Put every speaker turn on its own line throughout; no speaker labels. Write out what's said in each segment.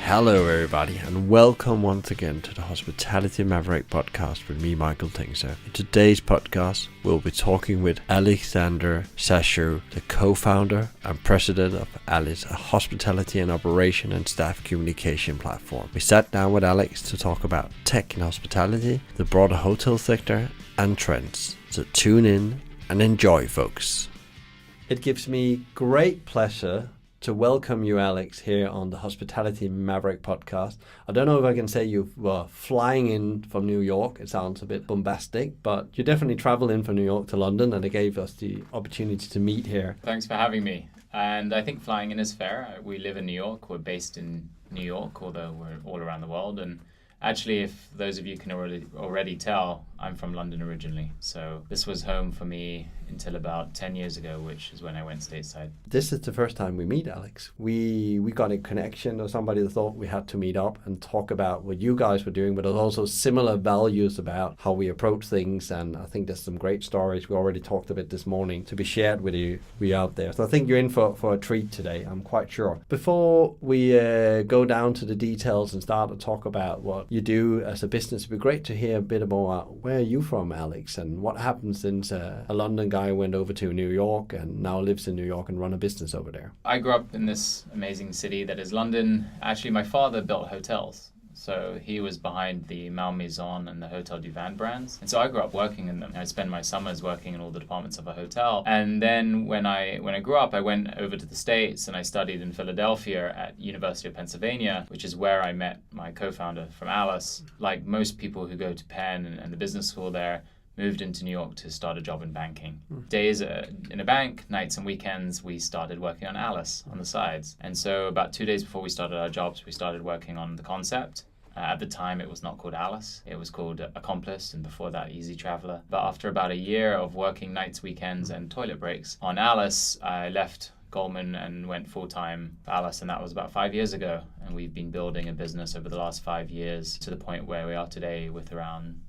Hello everybody and welcome once again to the Hospitality Maverick podcast with me, Michael Tingser. In today's podcast, we'll be talking with Alexander Shashou, the co-founder and president of Alice, a hospitality and operation and staff communication platform. We sat down with Alex to talk about tech in hospitality, the broader hotel sector and trends. So tune in and enjoy, folks. It gives me great pleasure to welcome you, Alex, here on the Hospitality Maverick podcast. I don't know if I can say you were flying in from New York. It sounds a bit bombastic, but you definitely traveled in from New York to London, and it gave us the opportunity to meet here.
Thanks for having me. And I think flying in is fair. We live in New York. We're based in New York, although we're all around the world. And actually, if those of you can already tell, I'm from London originally. So this was home for me until about 10 years ago, which is when I went stateside.
This is the first time we meet, Alex. We got a connection or somebody that thought we had to meet up and talk about what you guys were doing, but also similar values about how we approach things. And I think there's some great stories we already talked about this morning to be shared with you out there. So I think you're in for a treat today, I'm quite sure. Before we go down to the details and start to talk about what you do as a business, it'd be great to hear a bit more. Where are you from, Alex, and what happened since a London guy went over to New York and now lives in New York and run a business over there?
I grew up in this amazing city that is London. Actually, my father built hotels. So he was behind the Maison and the Hotel du Vin brands. And so I grew up working in them. I spent my summers working in all the departments of a hotel. And then when I grew up, I went over to the States and I studied in Philadelphia at University of Pennsylvania, which is where I met my co-founder from Alice. Like most people who go to Penn and the business school there, moved into New York to start a job in banking. Days in a bank, nights and weekends, we started working on Alice on the sides. And so about 2 days before we started our jobs, we started working on the concept. At the time, it was not called Alice. It was called Accomplice, and before that, Easy Traveler. But after about a year of working nights, weekends, and toilet breaks on Alice, I left Goldman and went full-time for Alice, and that was about 5 years ago. And we've been building a business over the last 5 years to the point where we are today with around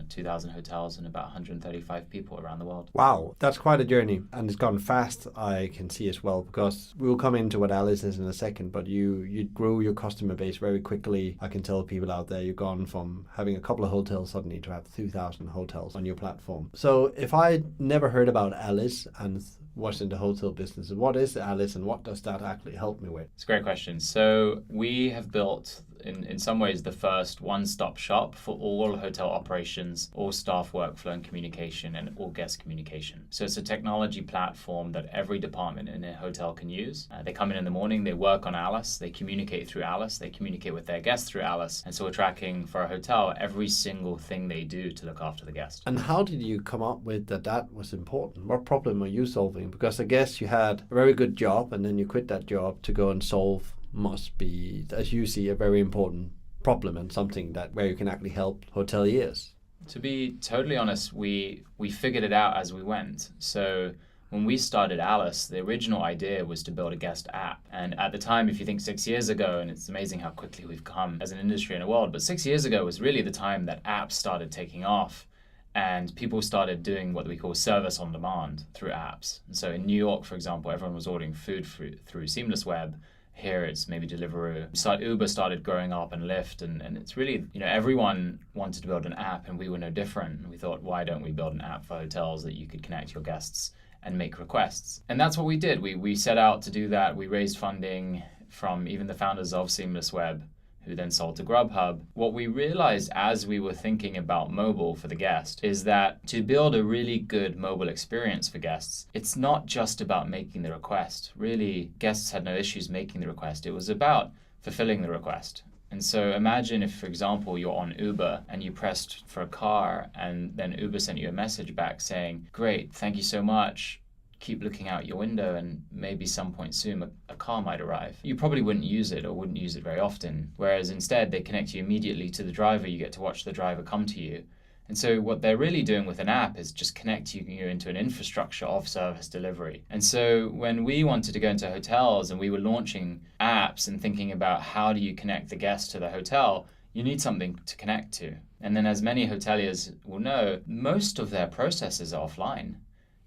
2,000 hotels and about 135 people around the world.
Wow, that's quite a journey, and it's gone fast, I can see as well, because we will come into what Alice is in a second, but you grew your customer base very quickly. I can tell people out there you've gone from having a couple of hotels suddenly to have 2,000 hotels on your platform. So if I never heard about Alice and was in the hotel business, what is Alice and what does that actually help me with?
It's a great question. So we have built in some ways the first one-stop shop for all hotel operations, all staff workflow and communication, and all guest communication. So it's a technology platform that every department in a hotel can use. They come in the morning, they work on Alice, they communicate through Alice, they communicate with their guests through Alice. And so we're tracking for a hotel every single thing they do to look after the guest.
And how did you come up with that was important? What problem are you solving? Because I guess you had a very good job and then you quit that job to go and solve must be, as you see, a very important problem and something that where you can actually help hoteliers.
To be totally honest, we figured it out as we went. So when we started Alice, the original idea was to build a guest app. And at the time, if you think 6 years ago, and it's amazing how quickly we've come as an industry and a world, but 6 years ago was really the time that apps started taking off. And people started doing what we call service on demand through apps. And so in New York, for example, everyone was ordering food through Seamless Web. Here it's maybe Deliveroo. Uber started growing up and Lyft, and it's really, everyone wanted to build an app and we were no different. And we thought, why don't we build an app for hotels that you could connect your guests and make requests? And that's what we did. We set out to do that. We raised funding from even the founders of Seamless Web, who then sold to Grubhub. What we realized as we were thinking about mobile for the guest is that to build a really good mobile experience for guests, it's not just about making the request. Really, guests had no issues making the request. It was about fulfilling the request. And so imagine if, for example, you're on Uber and you pressed for a car and then Uber sent you a message back saying, "Great, thank you so much. Keep looking out your window and maybe some point soon a car might arrive." You probably wouldn't use it or wouldn't use it very often. Whereas instead they connect you immediately to the driver. You get to watch the driver come to you. And so what they're really doing with an app is just connecting you into an infrastructure of service delivery. And so when we wanted to go into hotels and we were launching apps and thinking about how do you connect the guest to the hotel, you need something to connect to. And then as many hoteliers will know, most of their processes are offline.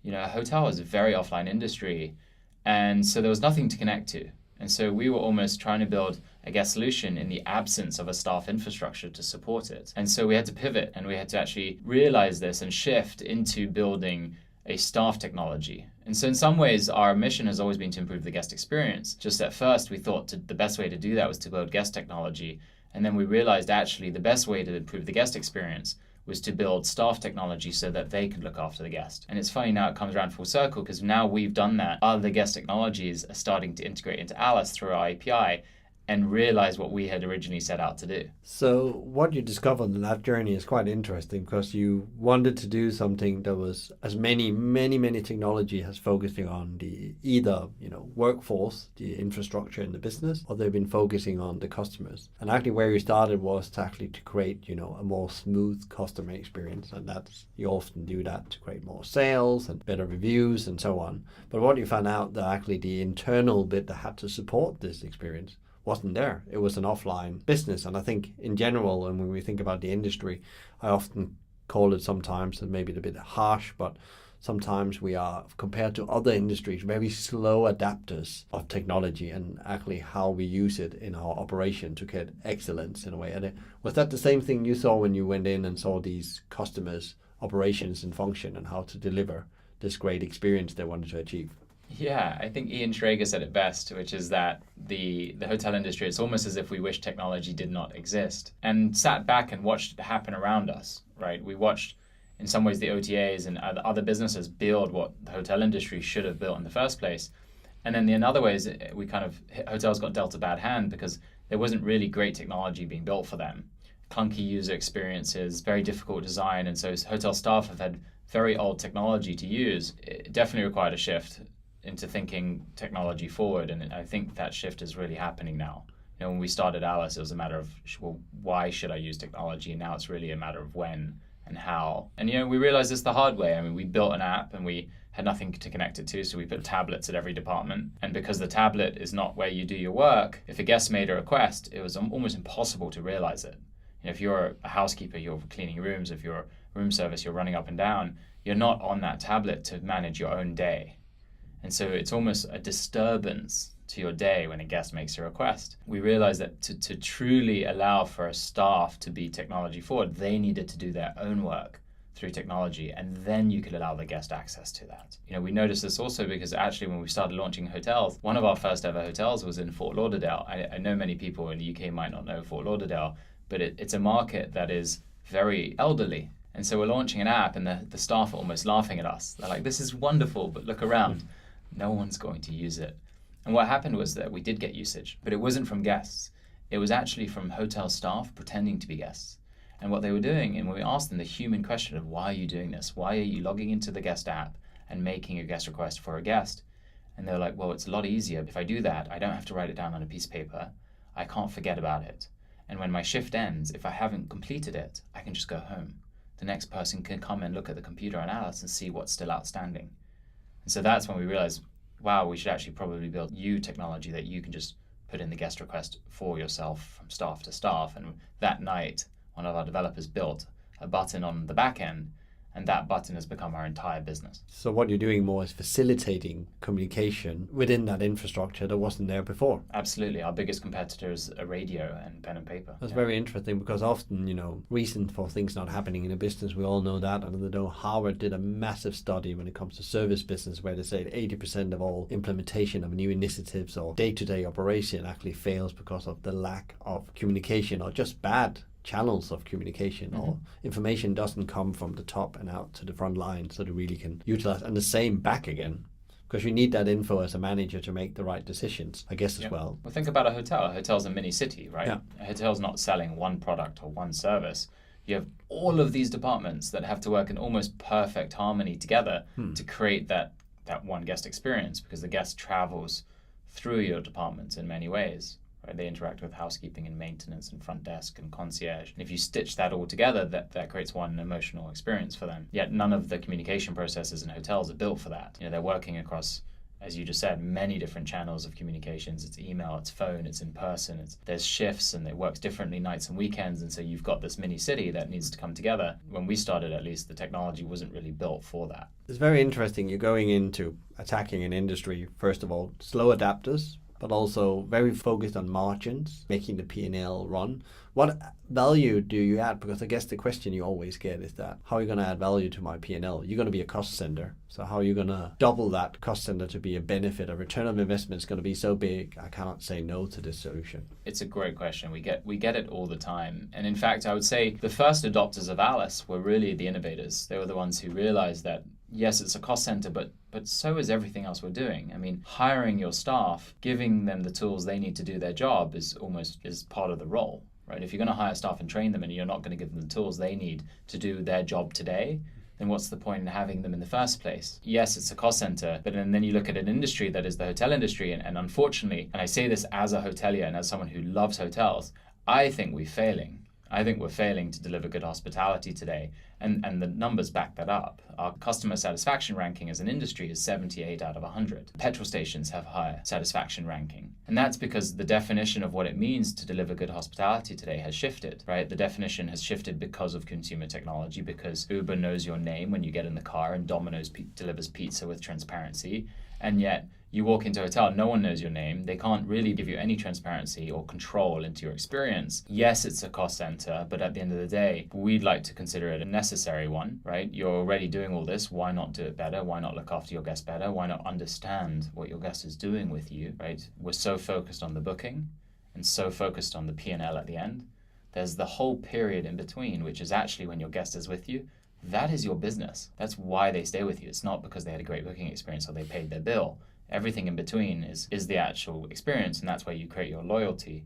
A hotel is a very offline industry, and so there was nothing to connect to. And so we were almost trying to build a guest solution in the absence of a staff infrastructure to support it. And so we had to pivot, and we had to actually realize this and shift into building a staff technology. And so in some ways, our mission has always been to improve the guest experience. Just at first, we thought the best way to do that was to build guest technology. And then we realized actually the best way to improve the guest experience was to build staff technology so that they could look after the guest. And it's funny now it comes around full circle, because now we've done that. Other guest technologies are starting to integrate into Alice through our API and realize what we had originally set out to do.
So what you discovered in that journey is quite interesting, because you wanted to do something that was, as many technology has focusing on the either, workforce, the infrastructure in the business, or they've been focusing on the customers. And actually where you started was to create, a more smooth customer experience. And that's, you often do that to create more sales and better reviews and so on. But what you found out that actually the internal bit that had to support this experience wasn't there. It was an offline business. And I think in general, and when we think about the industry, I often call it sometimes, and maybe a bit harsh, but sometimes we are, compared to other industries, very slow adapters of technology and actually how we use it in our operation to get excellence in a way. And was that the same thing you saw when you went in and saw these customers' operations and function and how to deliver this great experience they wanted to achieve?
Yeah, I think Ian Schrager said it best, which is that the hotel industry, it's almost as if we wish technology did not exist, and sat back and watched it happen around us, right? We watched, in some ways, the OTAs and other businesses build what the hotel industry should have built in the first place. And then in other ways, hotels got dealt a bad hand because there wasn't really great technology being built for them. Clunky user experiences, very difficult design, and so hotel staff have had very old technology to use. It definitely required a shift into thinking technology forward, and I think that shift is really happening now. When we started Alice, it was a matter of, well, why should I use technology? And now it's really a matter of when and how. And we realized this the hard way. I mean, we built an app and we had nothing to connect it to, so we put tablets at every department. And because the tablet is not where you do your work, if a guest made a request, it was almost impossible to realize it. If you're a housekeeper, you're cleaning rooms. If you're a room service, you're running up and down. You're not on that tablet to manage your own day. And so it's almost a disturbance to your day when a guest makes a request. We realized that to truly allow for a staff to be technology forward, they needed to do their own work through technology, and then you could allow the guest access to that. We noticed this also because actually when we started launching hotels, one of our first ever hotels was in Fort Lauderdale. I know many people in the UK might not know Fort Lauderdale, but it's a market that is very elderly. And so we're launching an app, and the staff are almost laughing at us. They're like, this is wonderful, but look around. No one's going to use it. And what happened was that we did get usage, but it wasn't from guests. It was actually from hotel staff pretending to be guests. And what they were doing, and when we asked them the human question of, why are you doing this? Why are you logging into the guest app and making a guest request for a guest? And they're like, well, it's a lot easier. If I do that, I don't have to write it down on a piece of paper. I can't forget about it. And when my shift ends, if I haven't completed it, I can just go home. The next person can come and look at the computer on Alice and see what's still outstanding. And so that's when we realized, wow, we should actually probably build technology that you can just put in the guest request for yourself from staff to staff. And that night, one of our developers built a button on the back end, and that button has become our entire business.
So what you're doing more is facilitating communication within that infrastructure that wasn't there before.
Absolutely. Our biggest competitor is a radio and pen and paper.
That's very interesting, because often, reason for things not happening in a business, we all know that. And I know Harvard did a massive study when it comes to service business, where they say 80% of all implementation of new initiatives or day-to-day operation actually fails because of the lack of communication, or just bad channels of communication, or information doesn't come from the top and out to the front line so they really can utilize, and the same back again, because you need that info as a manager to make the right decisions, I guess, as well.
Well, think about a hotel. A hotel's a mini city, right?
Yeah.
A hotel's not selling one product or one service. You have all of these departments that have to work in almost perfect harmony together to create that one guest experience, because the guest travels through your departments in many ways. Right? They interact with housekeeping and maintenance and front desk and concierge. And if you stitch that all together, that creates one emotional experience for them. Yet none of the communication processes in hotels are built for that. They're working across, as you just said, many different channels of communications. It's email, it's phone, it's in person. There's shifts, and it works differently nights and weekends. And so you've got this mini city that needs to come together. When we started, at least, the technology wasn't really built for that.
It's very interesting. You're going into attacking an industry, first of all, slow adapters, but also very focused on margins, making the P&L run. What value do you add? Because I guess the question you always get is that, how are you going to add value to my P&L? You're going to be a cost center. So how are you going to double that cost center to be a benefit? A return of investment is going to be so big, I cannot say no to this solution.
It's a great question. We get it all the time. And in fact, I would say the first adopters of Alice were really the innovators. They were the ones who realized that, yes, it's a cost center, but so is everything else we're doing. I mean, hiring your staff, giving them the tools they need to do their job is part of the role. Right? If you're going to hire staff and train them and you're not going to give them the tools they need to do their job today, then what's the point in having them in the first place? Yes, it's a cost center, but then you look at an industry that is the hotel industry, and unfortunately, and I say this as a hotelier and as someone who loves hotels, I think we're failing. I think we're failing to deliver good hospitality today, and the numbers back that up. Our customer satisfaction ranking as an industry is 78 out of 100. Petrol stations have higher satisfaction ranking, and that's because the definition of what it means to deliver good hospitality today has shifted, right? The definition has shifted because of consumer technology, because Uber knows your name when you get in the car and Domino's delivers pizza with transparency, and yet you walk into a hotel, no one knows your name. They can't really give you any transparency or control into your experience. Yes, it's a cost center, but at the end of the day, we'd like to consider it a necessary one, right? You're already doing all this. Why not do it better? Why not look after your guest better? Why not understand what your guest is doing with you, right? We're so focused on the booking and so focused on the P&L at the end. There's the whole period in between, which is actually when your guest is with you. That is your business. That's why they stay with you. It's not because they had a great booking experience or they paid their bill. Everything in between is the actual experience, and that's where you create your loyalty.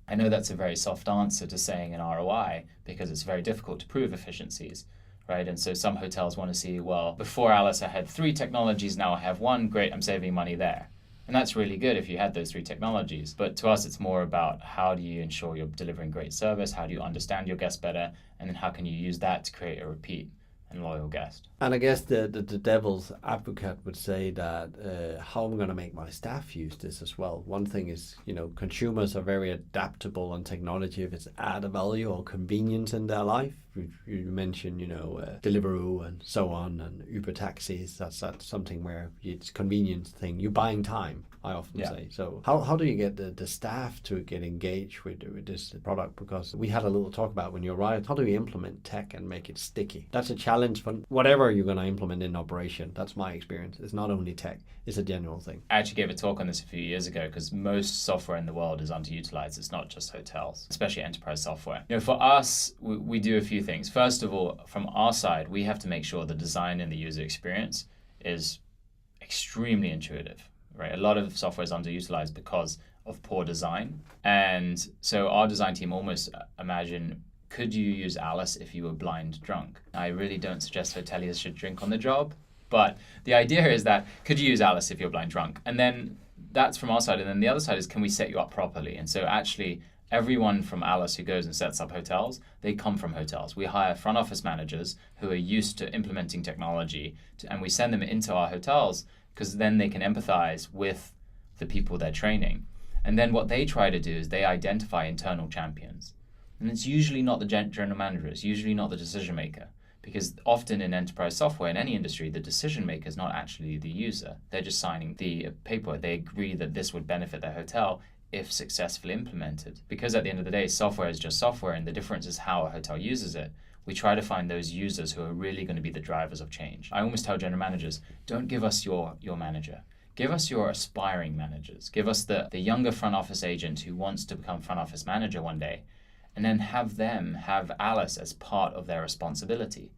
I know that's a very soft answer to saying an ROI because it's very difficult to prove efficiencies, right? And so some hotels want to see, well, before Alice, I had 3 technologies, now I have 1, great, I'm saving money there. And that's really good if you had those 3 technologies. But to us, it's more about how do you ensure you're delivering great service, how do you understand your guest better, and then how can you use that to create a repeat and loyal guest.
And I guess the devil's advocate would say that how I'm going to make my staff use this as well. One thing is, consumers are very adaptable on technology if it's add a value or convenience in their life. You mentioned, Deliveroo and so on, and Uber taxis. That's something where it's convenience thing. You're buying time, I often say. So how do you get the staff to get engaged with this product? Because we had a little talk about when you arrived, how do we implement tech and make it sticky? That's a challenge for whatever you're going to implement in operation. That's my experience. It's not only tech, it's a general thing.
I actually gave a talk on this a few years ago because most software in the world is underutilized. It's not just hotels, especially enterprise software. For us, we do a few things. First of all, from our side, we have to make sure the design and the user experience is extremely intuitive, right? A lot of software is underutilized because of poor design. And so our design team almost imagine, could you use Alice if you were blind drunk? I really don't suggest hoteliers should drink on the job, but the idea is that, could you use Alice if you're blind drunk? And then that's from our side. And then the other side is, can we set you up properly? And so actually, everyone from Alice who goes and sets up hotels, they come from hotels. We hire front office managers who are used to implementing technology, and we send them into our hotels because then they can empathize with the people they're training. And then what they try to do is they identify internal champions. And it's usually not the general manager, it's usually not the decision maker. Because often in enterprise software, in any industry, the decision maker is not actually the user. They're just signing the paper. They agree that this would benefit their hotel if successfully implemented. Because at the end of the day, software is just software, and the difference is how a hotel uses it. We try to find those users who are really going to be the drivers of change. I almost tell general managers, don't give us your manager. Give us your aspiring managers. Give us the younger front office agent who wants to become front office manager one day, and then have them have Alice as part of their responsibility.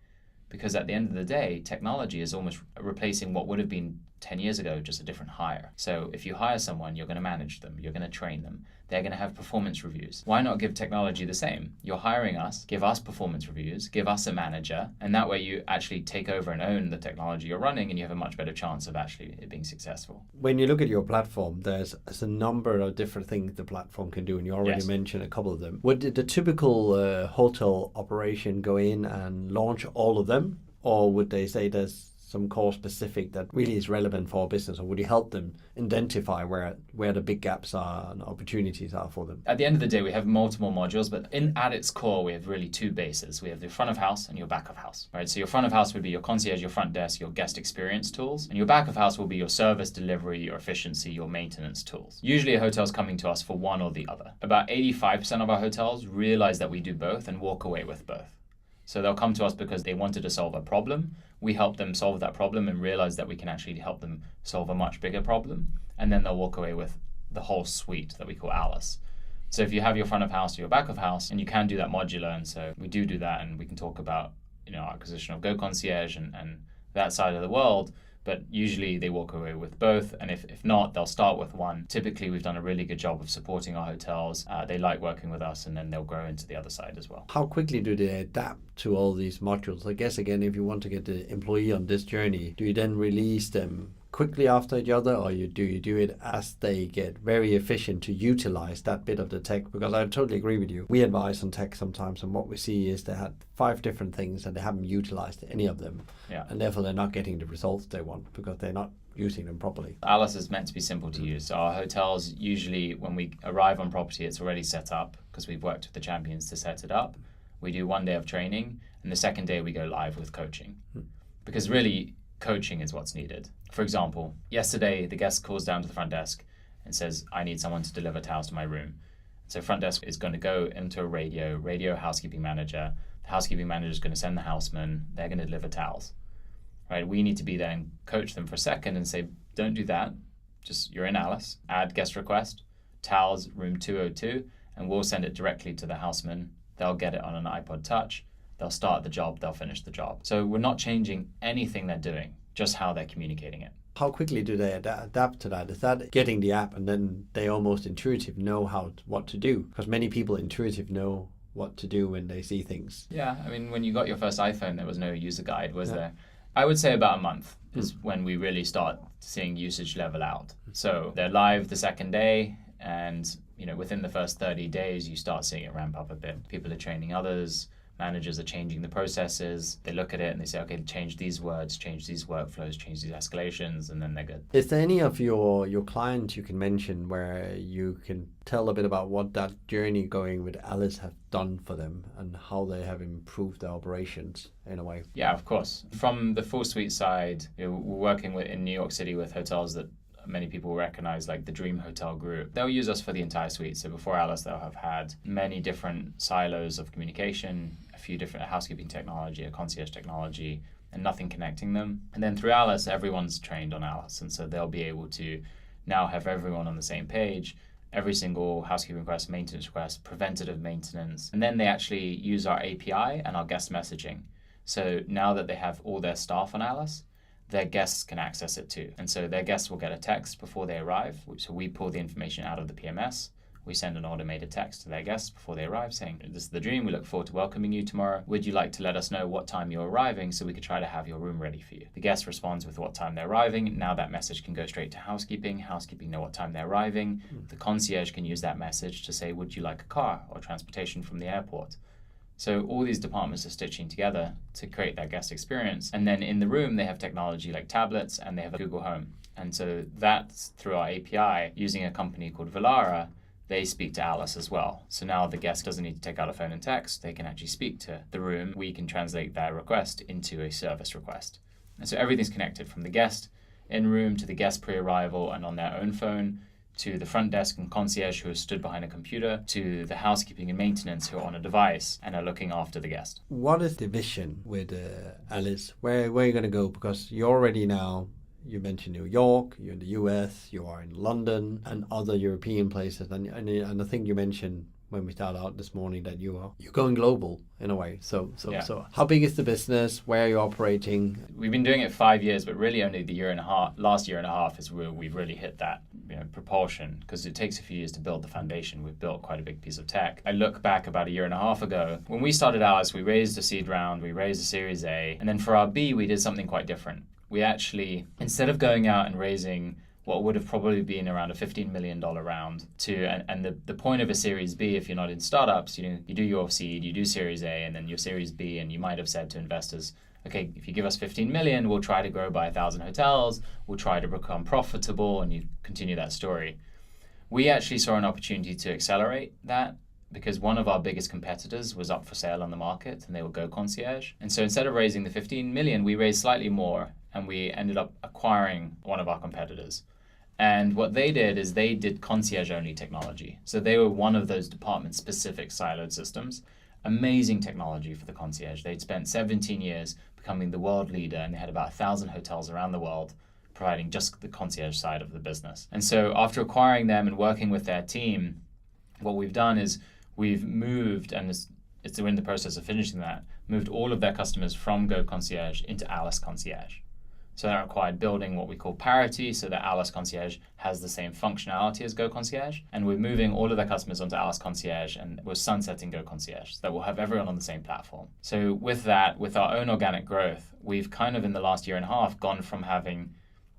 Because at the end of the day, technology is almost replacing what would have been 10 years ago, just a different hire. So if you hire someone, you're going to manage them, you're going to train them, they're going to have performance reviews. Why not give technology the same? You're hiring us, give us performance reviews, give us a manager, and that way you actually take over and own the technology you're running, and you have a much better chance of actually it being successful.
When you look at your platform, there's a number of different things the platform can do, and you already mentioned a couple of them. Would the typical hotel operation go in and launch all of them? Or would they say there's some core specific that really is relevant for our business, or would you help them identify where the big gaps are and opportunities are for them?
At the end of the day, we have multiple modules, but at its core, we have really two bases. We have the front of house and your back of house, right? So your front of house would be your concierge, your front desk, your guest experience tools, and your back of house will be your service delivery, your efficiency, your maintenance tools. Usually a hotel's coming to us for one or the other. About 85% of our hotels realize that we do both and walk away with both. So they'll come to us because they wanted to solve a problem. We help them solve that problem and realize that we can actually help them solve a much bigger problem. And then they'll walk away with the whole suite that we call Alice. So if you have your front of house or your back of house, and you can do that modular, and so we do that, and we can talk about our acquisition of Go Concierge and that side of the world, but usually they walk away with both, and if not, they'll start with one. Typically, we've done a really good job of supporting our hotels. They like working with us, and then they'll grow into the other side as well.
How quickly do they adapt to all these modules? I guess, again, if you want to get the employee on this journey, do you then release them quickly after each other, or do you do it as they get very efficient to utilize that bit of the tech? Because I totally agree with you. We advise on tech sometimes, and what we see is they had 5 different things and they haven't utilized any of them.
Yeah.
And therefore they're not getting the results they want because they're not using them properly.
Alice is meant to be simple to use. So our hotels, usually when we arrive on property, it's already set up because we've worked with the champions to set it up. We do 1 day of training, and the second day we go live with coaching. Because really, coaching is what's needed. For example, yesterday the guest calls down to the front desk and says, I need someone to deliver towels to my room. So front desk is going to go into a radio housekeeping manager. The housekeeping manager is going to send the houseman. They're going to deliver towels. Right? We need to be there and coach them for a second and say, don't do that. Just, you're in Alice, add guest request, towels, room 202, and we'll send it directly to the houseman. They'll get it on an iPod Touch. They'll start the job, they'll finish the job. So we're not changing anything they're doing, just how they're communicating it.
How quickly do they adapt to that? Is that getting the app and then they almost intuitive know what to do? Because many people intuitive know what to do when they see things.
Yeah, I mean, when you got your first iPhone, there was no user guide, was there? I would say about a month is when we really start seeing usage level out. So they're live the second day, and within the first 30 days, you start seeing it ramp up a bit. People are training others. Managers are changing the processes. They look at it and they say, okay, change these words, change these workflows, change these escalations, and then they're good.
Is there any of your clients you can mention where you can tell a bit about what that journey going with Alice have done for them and how they have improved their operations in a way?
Yeah, of course. From the full suite side, we're working in New York City with hotels that many people recognize, like the Dream Hotel Group. They'll use us for the entire suite. So before Alice, they'll have had many different silos of communication, a few different housekeeping technology, a concierge technology, and nothing connecting them. And then through Alice, everyone's trained on Alice. And so they'll be able to now have everyone on the same page, every single housekeeping request, maintenance request, preventative maintenance. And then they actually use our API and our guest messaging. So now that they have all their staff on Alice, their guests can access it too. And so their guests will get a text before they arrive. So we pull the information out of the PMS. We send an automated text to their guests before they arrive saying, this is the Dream. We look forward to welcoming you tomorrow. Would you like to let us know what time you're arriving so we could try to have your room ready for you? The guest responds with what time they're arriving. Now that message can go straight to housekeeping. Housekeeping know what time they're arriving. The concierge can use that message to say, would you like a car or transportation from the airport? So all these departments are stitching together to create that guest experience. And then in the room, they have technology like tablets and they have a Google Home. And so that's through our API, using a company called Velara, they speak to Alice as well. So now the guest doesn't need to take out a phone and text. They can actually speak to the room. We can translate their request into a service request. And so everything's connected from the guest in room to the guest pre-arrival and on their own phone, to the front desk and concierge who are stood behind a computer, to the housekeeping and maintenance who are on a device and are looking after the guest.
What is the vision with Alice? Where are you going to go? Because you're already now, you mentioned New York, you're in the US, you are in London and other European places. And I think you mentioned when we started out this morning that you're going global in a way. So how big is the business? Where are you operating?
We've been doing it 5 years, but really only last year and a half is where we've really hit that propulsion, because it takes a few years to build the foundation. We've built quite a big piece of tech. I look back about a year and a half ago, when we started Alice, we raised a seed round, we raised a Series A, and then for our B, we did something quite different. We actually, instead of going out and raising what would have probably been around a $15 million round and the point of a Series B, if you're not in startups, you do your seed, you do Series A, and then your Series B, and you might have said to investors, okay, if you give us 15 million, we'll try to grow by 1,000 hotels, we'll try to become profitable, and you continue that story. We actually saw an opportunity to accelerate that because one of our biggest competitors was up for sale on the market, and they were Go Concierge. And so instead of raising the 15 million, we raised slightly more, and we ended up acquiring one of our competitors. And what they did is they did concierge-only technology. So they were one of those department-specific siloed systems. Amazing technology for the concierge. They'd spent 17 years becoming the world leader, and they had about 1,000 hotels around the world providing just the concierge side of the business. And so after acquiring them and working with their team, what we've done is we've moved, and it's in the process of finishing that, moved all of their customers from Go Concierge into Alice Concierge. So that required building what we call parity, so that Alice Concierge has the same functionality as Go Concierge. And we're moving all of their customers onto Alice Concierge, and we're sunsetting Go Concierge, so that we'll have everyone on the same platform. So with that, with our own organic growth, we've kind of in the last year and a half gone from having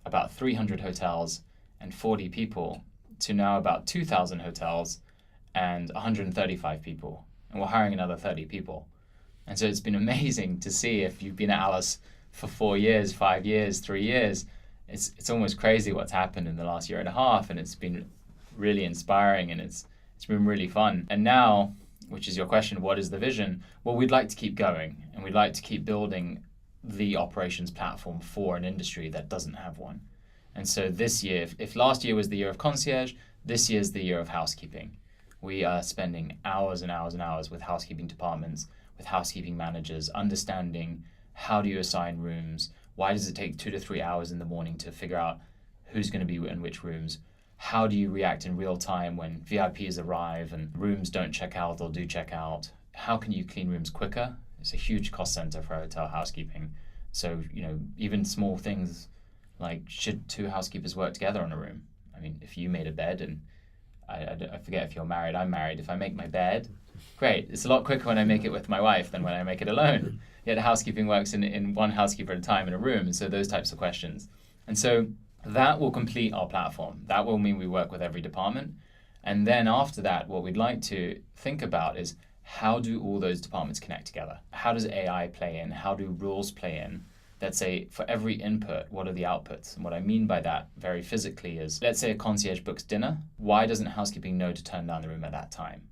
about 300 hotels and 40 people to now about 2,000 hotels and 135 people. And we're hiring another 30 people. And so it's been amazing to see. If you've been at Alice for 4 years, 5 years, 3 years, it's almost crazy what's happened in the last year and a half, and it's been really inspiring, and it's been really fun. And now, which is your question, what is the vision? Well, we'd like to keep going, and we'd like to keep building the operations platform for an industry that doesn't have one. And so this year, if last year was the year of concierge, this year is the year of housekeeping. We are spending hours and hours and hours with housekeeping departments, with housekeeping managers, understanding how do you assign rooms, why does it take 2 to 3 hours in the morning to figure out who's going to be in which rooms, how do you react in real time when VIPs arrive and rooms don't check out or do check out, how can you clean rooms quicker? It's a huge cost center for hotel housekeeping. So, even small things like, should 2 housekeepers work together on a room? I mean, if you made a bed, and I forget if you're married, I'm married. If I make my bed, great. It's a lot quicker when I make it with my wife than when I make it alone. Yet housekeeping works in one housekeeper at a time in a room. And so those types of questions. And so that will complete our platform. That will mean we work with every department. And then after that, what we'd like to think about is, how do all those departments connect together? How does AI play in? How do rules play in? Let's say for every input, what are the outputs? And what I mean by that very physically is, let's say a concierge books dinner. Why doesn't housekeeping know to turn down the room at that time?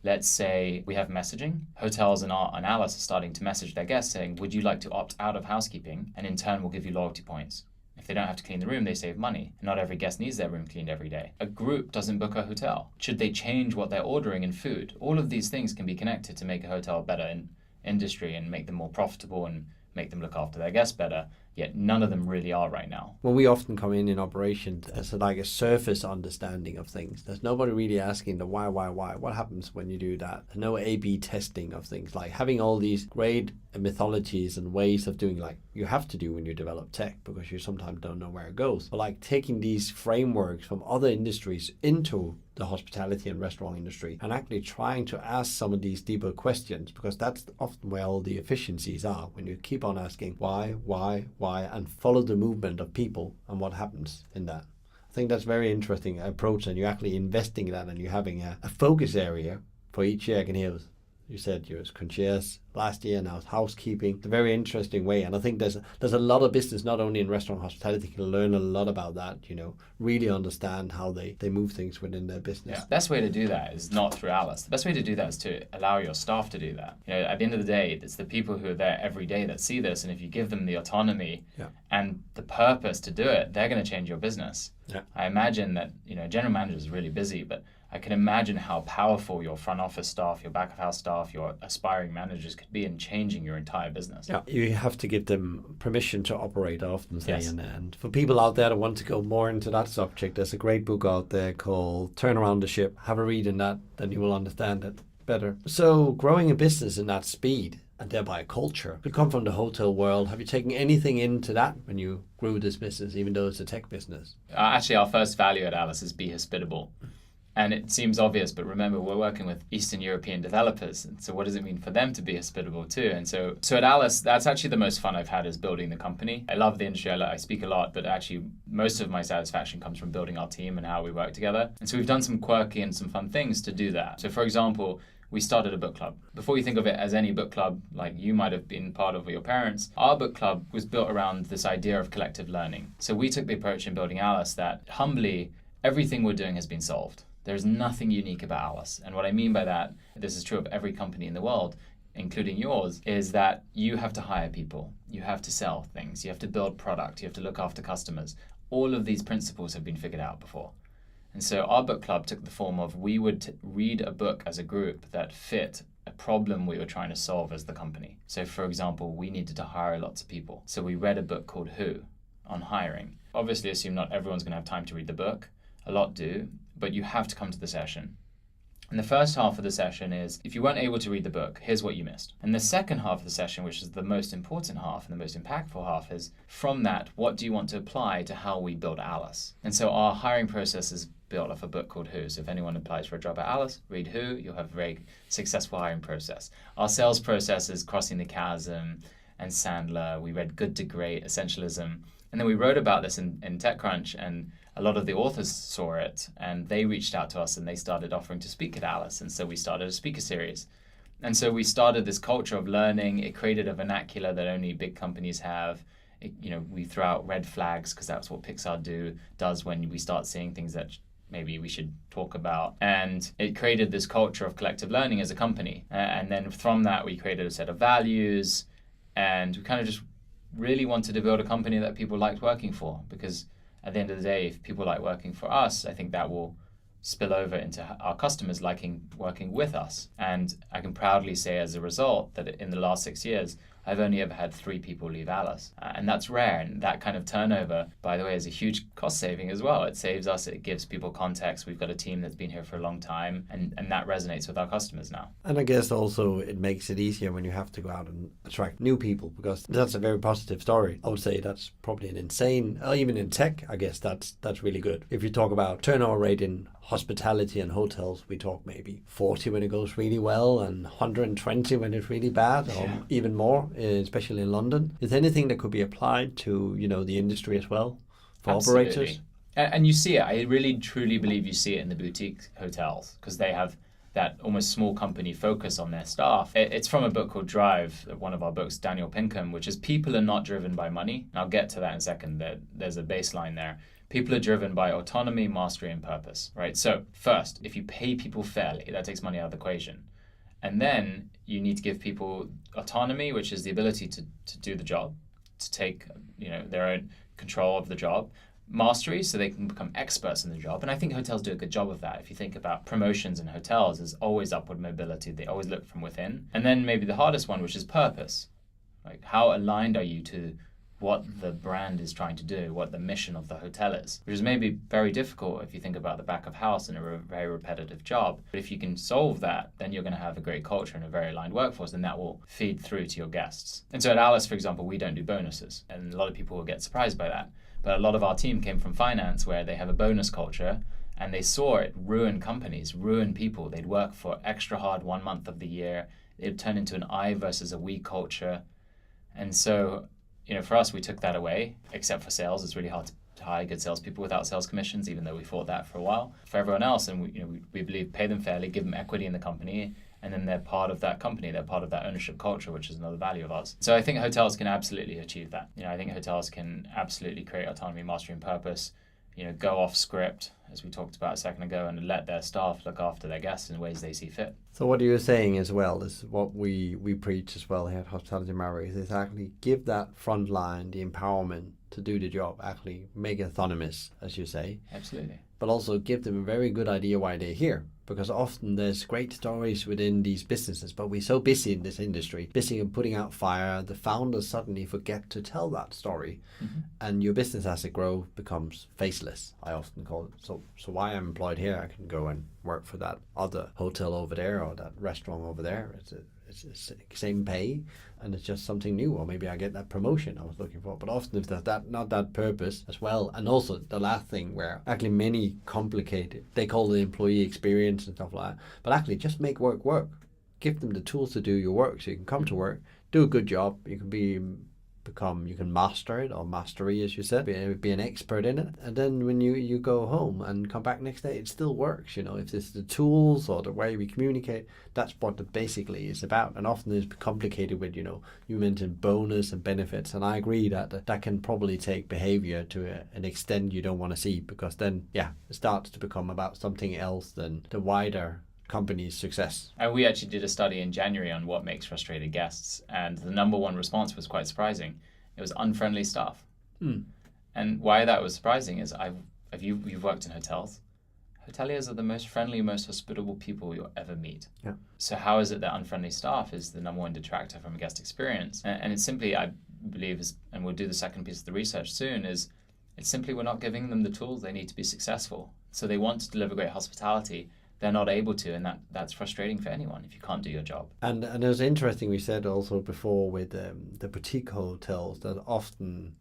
Let's say we have messaging. Hotels and Alice are starting to message their guests saying, would you like to opt out of housekeeping? And in turn, we'll give you loyalty points. If they don't have to clean the room, they save money. Not every guest needs their room cleaned every day. A group doesn't book a hotel. Should they change what they're ordering in food? All of these things can be connected to make a hotel better in industry and make them more profitable and make them look after their guests better, yet none of them really are right now.
When we often come in operations as a surface understanding of things, there's nobody really asking the why, what happens when you do that? There's no A/B testing of things, like having all these great mythologies and ways of doing, like you have to do when you develop tech, because you sometimes don't know where it goes. But like taking these frameworks from other industries into the hospitality and restaurant industry and actually trying to ask some of these deeper questions, because that's often where all the efficiencies are, when you keep on asking why, and follow the movement of people and what happens in that. I think that's very interesting approach, and you're actually investing in that, and you're having a focus area for each year. I can hear you said you was concierge last year, now it's housekeeping. It's a very interesting way, and I think there's a lot of business, not only in restaurant hospitality, can learn a lot about that, really understand how they move things within their business.
Yeah. The best way to do that is not through Alice. The best way to do that is to allow your staff to do that. At the end of the day, it's the people who are there every day that see this, and if you give them the autonomy and the purpose to do it, they're going to change your business. Yeah. I imagine that, general manager is really busy, but I can imagine how powerful your front office staff, your back of house staff, your aspiring managers could be in changing your entire business.
Yeah, you have to give them permission to operate, I often say.
Yes.
And for people out there that want to go more into that subject, there's a great book out there called Turn Around the Ship. Have a read in that, then you will understand it better. So growing a business in that speed, and thereby a culture, could come from the hotel world. Have you taken anything into that when you grew this business, even though it's a tech business?
Actually, our first value at Alice is be hospitable. And it seems obvious, but remember, we're working with Eastern European developers. And so what does it mean for them to be hospitable too? And so at Alice, that's actually the most fun I've had, is building the company. I love the industry. I speak a lot, but actually most of my satisfaction comes from building our team and how we work together. And so we've done some quirky and some fun things to do that. So for example, we started a book club. Before you think of it as any book club like you might have been part of with your parents, our book club was built around this idea of collective learning. So we took the approach in building Alice that humbly, everything we're doing has been solved. There's nothing unique about Alice. And what I mean by that, this is true of every company in the world, including yours, is that you have to hire people, you have to sell things, you have to build product, you have to look after customers. All of these principles have been figured out before. And so our book club took the form of we would read a book as a group that fit a problem we were trying to solve as the company. So for example, we needed to hire lots of people. So we read a book called Who on hiring. Obviously assume not everyone's going to have time to read the book. A lot do, but you have to come to the session. And the first half of the session is, if you weren't able to read the book, here's what you missed. And the second half of the session, which is the most important half and the most impactful half, is from that, what do you want to apply to how we build Alice? And so our hiring process is built off a book called Who. So if anyone applies for a job at Alice, read Who, you'll have a very successful hiring process. Our sales process is Crossing the Chasm and Sandler. We read Good to Great, Essentialism. And then we wrote about this in TechCrunch, and a lot of the authors saw it, and they reached out to us and they started offering to speak at Alice. And so we started a speaker series. And so we started this culture of learning. It created a vernacular that only big companies have. We throw out red flags because that's what Pixar does when we start seeing things that maybe we should talk about. And it created this culture of collective learning as a company. And then from that, we created a set of values, and we kind of just really wanted to build a company that people liked working for, because at the end of the day, if people like working for us, I think that will spill over into our customers liking working with us. And I can proudly say as a result that in the last 6 years, I've only ever had 3 people leave Alice. And that's rare. And that kind of turnover, by the way, is a huge cost saving as well. It saves us, it gives people context. We've got a team that's been here for a long time, and that resonates with our customers now.
And I guess also it makes it easier when you have to go out and attract new people, because that's a very positive story. I would say that's probably an insane, even in tech, I guess that's really good. If you talk about turnover rate in hospitality and hotels, we talk maybe 40 when it goes really well and 120 when it's really bad, or even more, especially in London. Is there anything that could be applied to, the industry as well for
Absolutely.
operators?
And you see it. I really, truly believe you see it in the boutique hotels, because they have that almost small company focus on their staff. It's from a book called Drive, one of our books, Daniel Pinkham, which is people are not driven by money. And I'll get to that in a second. There's a baseline there. People are driven by autonomy, mastery, and purpose, right? So first, if you pay people fairly, that takes money out of the equation. And then you need to give people autonomy, which is the ability to do the job, to take their own control of the job. Mastery, so they can become experts in the job. And I think hotels do a good job of that. If you think about promotions in hotels, there's always upward mobility. They always look from within. And then maybe the hardest one, which is purpose. Like, how aligned are you to what the brand is trying to do, what the mission of the hotel is, which is maybe very difficult if you think about the back of house and a very repetitive job. But if you can solve that, then you're going to have a great culture and a very aligned workforce, and that will feed through to your guests. And so at Alice, for example, we don't do bonuses, and a lot of people will get surprised by that. But a lot of our team came from finance, where they have a bonus culture, and they saw it ruin companies, ruin people. They'd work for extra hard 1 month of the year. It'd turn into an I versus a we culture. And so for us, we took that away, except for sales. It's really hard to hire good salespeople without sales commissions, even though we fought that for a while. For everyone else, and we believe pay them fairly, give them equity in the company, and then they're part of that company. They're part of that ownership culture, which is another value of ours. So I think hotels can absolutely achieve that. I think hotels can absolutely create autonomy, mastery, and purpose. Go off script, as we talked about a second ago, and let their staff look after their guests in ways they see fit.
So what you're saying as well is what we preach as well here at Hospitality Mavericks, is actually give that front line the empowerment to do the job, actually make it autonomous, as you say.
Absolutely.
But also give them a very good idea why they're here. Because often there's great stories within these businesses, but we're so busy in this industry, busy in putting out fire, the founders suddenly forget to tell that story. Mm-hmm. And your business as it grows becomes faceless, I often call it. So why I'm employed here, I can go and work for that other hotel over there or that restaurant over there. It's the same pay, and it's just something new, or maybe I get that promotion I was looking for. But often if there's not that purpose as well. And also the last thing, where actually many complicated, they call it employee experience and stuff like that, but actually just make work. Give them the tools to do your work, so you can come to work, do a good job, you can be become, you can master it, or mastery, as you said, be an expert in it. And then when you go home and come back next day, it still works. If it's the tools or the way we communicate, that's what it basically is about. And often it's complicated with, you mentioned bonus and benefits. And I agree that can probably take behavior to an extent you don't want to see, because then, it starts to become about something else than the wider company's success.
And we actually did a study in January on what makes frustrated guests, and the number one response was quite surprising. It was unfriendly staff. And why that was surprising is you've worked in hotels. Hoteliers are the most friendly, most hospitable people you'll ever meet.
Yeah.
So how is it that unfriendly staff is the number one detractor from a guest experience? And it's simply, I believe, and we'll do the second piece of the research soon, it's simply we're not giving them the tools they need to be successful. So they want to deliver great hospitality, they're not able to, and that's frustrating for anyone if you can't do your job.
And it was interesting, we said also before with the boutique hotels that often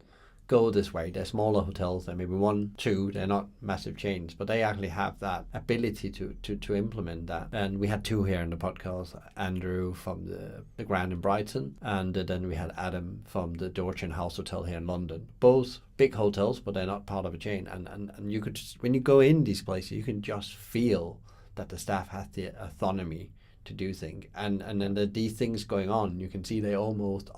go this way. They're smaller hotels, they're maybe 1, 2, they're not massive chains, but they actually have that ability to implement that. And we had 2 here in the podcast, Andrew from the Grand in Brighton, and then we had Adam from the Dorchen House Hotel here in London. Both big hotels, but they're not part of a chain. And you could just, when you go in these places, you can just feel that the staff has the autonomy to do things. And then these things going on, you can see they almost